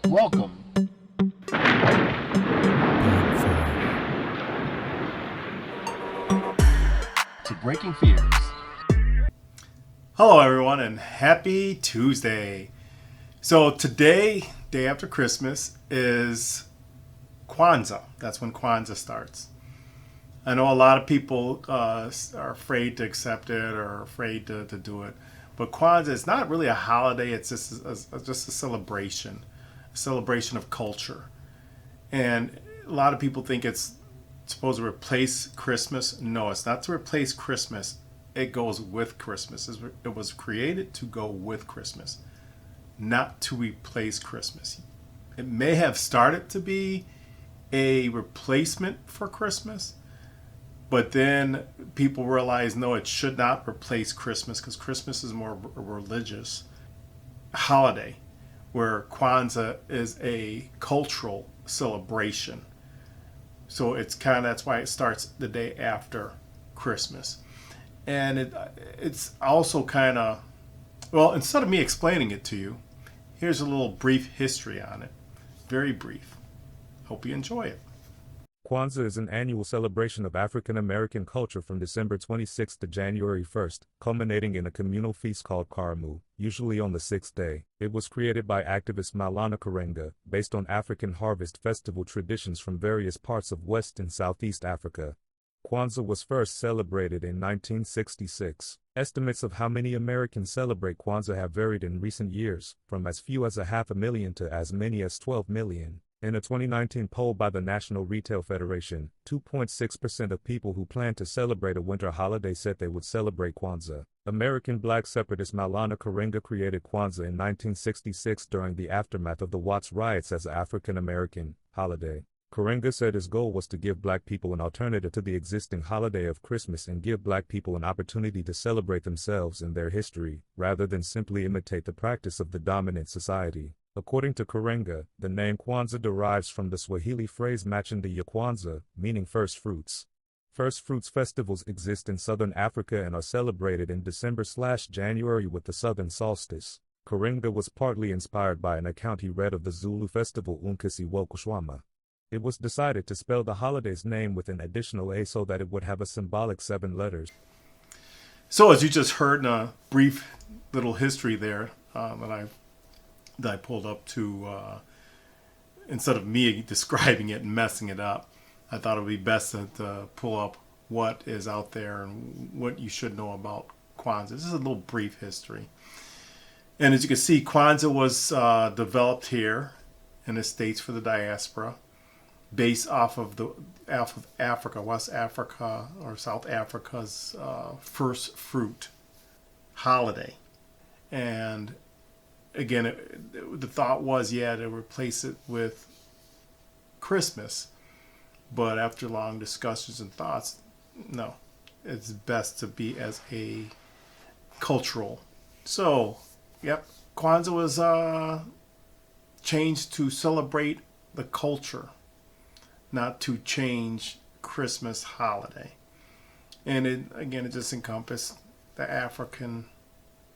Welcome to Breaking Fears. Hello, everyone, and happy Tuesday. So, today, day after Christmas, is Kwanzaa. That's when Kwanzaa starts. I know a lot of people are afraid to accept it or afraid to do it. But Kwanzaa is not really a holiday, it's just a celebration of culture. And a lot of people think it's supposed to replace Christmas. No, it's not to replace Christmas. It goes with Christmas. It was created to go with Christmas, not to replace Christmas. It may have started to be a replacement for Christmas, but then people realize no, it should not replace Christmas because Christmas is more a religious holiday, where Kwanzaa is a cultural celebration. So that's why it starts the day after Christmas. And it's also kind of, well, instead of me explaining it to you, here's a little brief history on it. Very brief. Hope you enjoy it. Kwanzaa is an annual celebration of African American culture from December 26th to January 1st, culminating in a communal feast called Karamu, usually on the sixth day. It was created by activist Maulana Karenga, based on African harvest festival traditions from various parts of West and Southeast Africa. Kwanzaa was first celebrated in 1966. Estimates of how many Americans celebrate Kwanzaa have varied in recent years, from as few as 500,000 to as many as 12 million. In a 2019 poll by the National Retail Federation, 2.6% of people who plan to celebrate a winter holiday said they would celebrate Kwanzaa. American black separatist Maulana Karenga created Kwanzaa in 1966 during the aftermath of the Watts riots as an African American holiday. Karenga said his goal was to give black people an alternative to the existing holiday of Christmas and give black people an opportunity to celebrate themselves and their history, rather than simply imitate the practice of the dominant society. According to Karenga, the name Kwanzaa derives from the Swahili phrase Machindi ya Kwanzaa, meaning first fruits. First fruits festivals exist in southern Africa and are celebrated in December/January with the southern solstice. Karenga was partly inspired by an account he read of the Zulu festival Unkasi Wokushwama. It was decided to spell the holiday's name with an additional A so that it would have a symbolic 7 letters. So, as you just heard in a brief little history there that I pulled up to, instead of me describing it and messing it up, I thought it would be best to pull up what is out there and what you should know about Kwanzaa. This is a little brief history. And as you can see, Kwanzaa was developed here in the States for the diaspora, based off of Africa, West Africa or South Africa's first fruit holiday. And again, the thought was, to replace it with Christmas. But after long discussions and thoughts, no, it's best to be as a cultural. So, Kwanzaa was changed to celebrate the culture, not to change Christmas holiday. And it just encompassed the African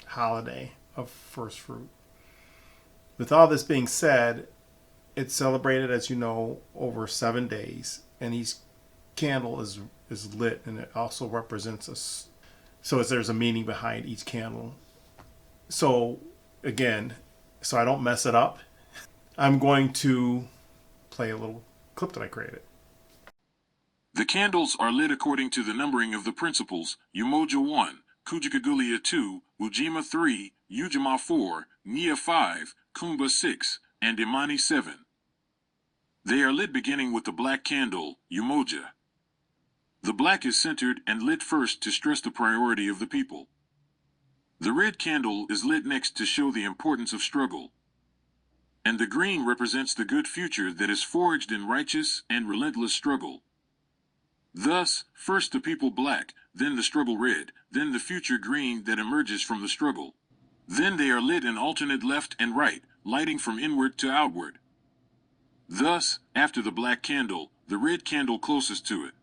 holiday of first fruit. With all this being said, it's celebrated, as you know, over 7 days, and each candle is lit, and it also represents us. So there's a meaning behind each candle. So again, so I don't mess it up, I'm going to play a little clip that I created. The candles are lit according to the numbering of the principles: Umoja 1, Kujikagulia 2, Ujima 3, Ujima 4, Nia 5, Kumba 6, and Imani 7. They are lit beginning with the black candle, Umoja. The black is centered and lit first to stress the priority of the people. The red candle is lit next to show the importance of struggle. And the green represents the good future that is forged in righteous and relentless struggle. Thus, first the people black, then the struggle red, then the future green that emerges from the struggle. Then they are lit in alternate left and right, lighting from inward to outward. Thus, after the black candle, the red candle closest to it.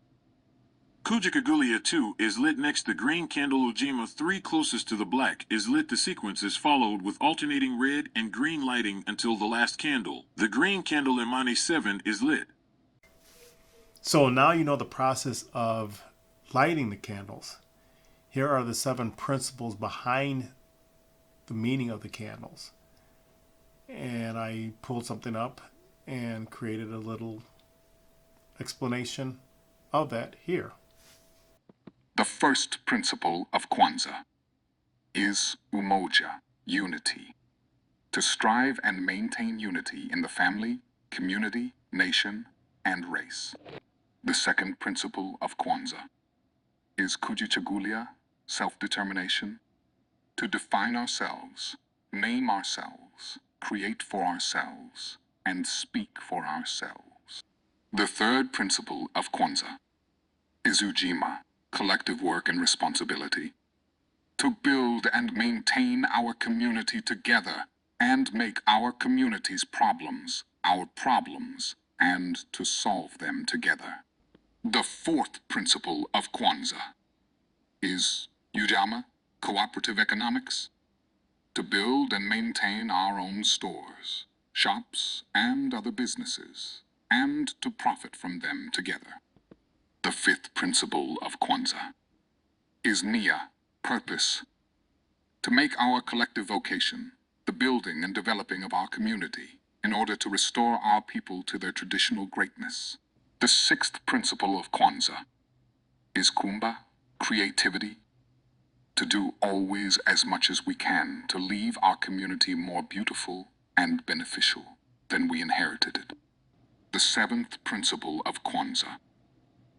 Kujikagulia 2 is lit next. The green candle. Ujima 3 closest to the black is lit. The sequence is followed with alternating red and green lighting until the last candle. The green candle Imani 7 is lit. So now you know the process of lighting the candles. Here are the 7 principles behind the meaning of the candles. And I pulled something up and created a little explanation of that here. The first principle of Kwanzaa is umoja, unity. To strive and maintain unity in the family, community, nation, and race. The second principle of Kwanzaa is kujichagulia, self-determination. To define ourselves, name ourselves, create for ourselves, and speak for ourselves. The third principle of Kwanzaa is ujima, collective work and responsibility. To build and maintain our community together and make our community's problems our problems and to solve them together. The fourth principle of Kwanzaa is ujama, cooperative economics. To build and maintain our own stores, shops, and other businesses, and to profit from them together. The fifth principle of Kwanzaa is nia, purpose. To make our collective vocation the building and developing of our community in order to restore our people to their traditional greatness. The sixth principle of Kwanzaa is kumba, creativity. To do always as much as we can to leave our community more beautiful and beneficial than we inherited it. The seventh principle of Kwanzaa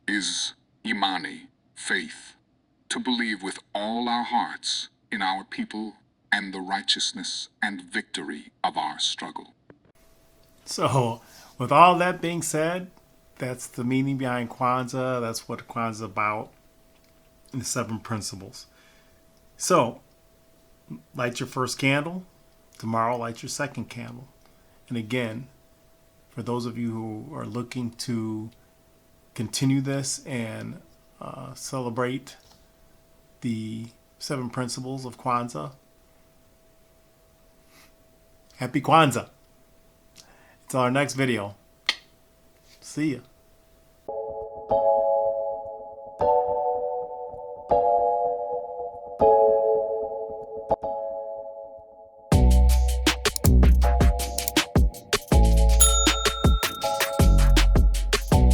is imani, faith. To believe with all our hearts in our people and the righteousness and victory of our struggle. So, with all that being said, that's the meaning behind Kwanzaa. That's what Kwanzaa is about. The 7 principles. So, light your first candle. Tomorrow, light your second candle. And again, for those of you who are looking to continue this and celebrate the 7 principles of Kwanzaa, Happy Kwanzaa. Until our next video. See ya.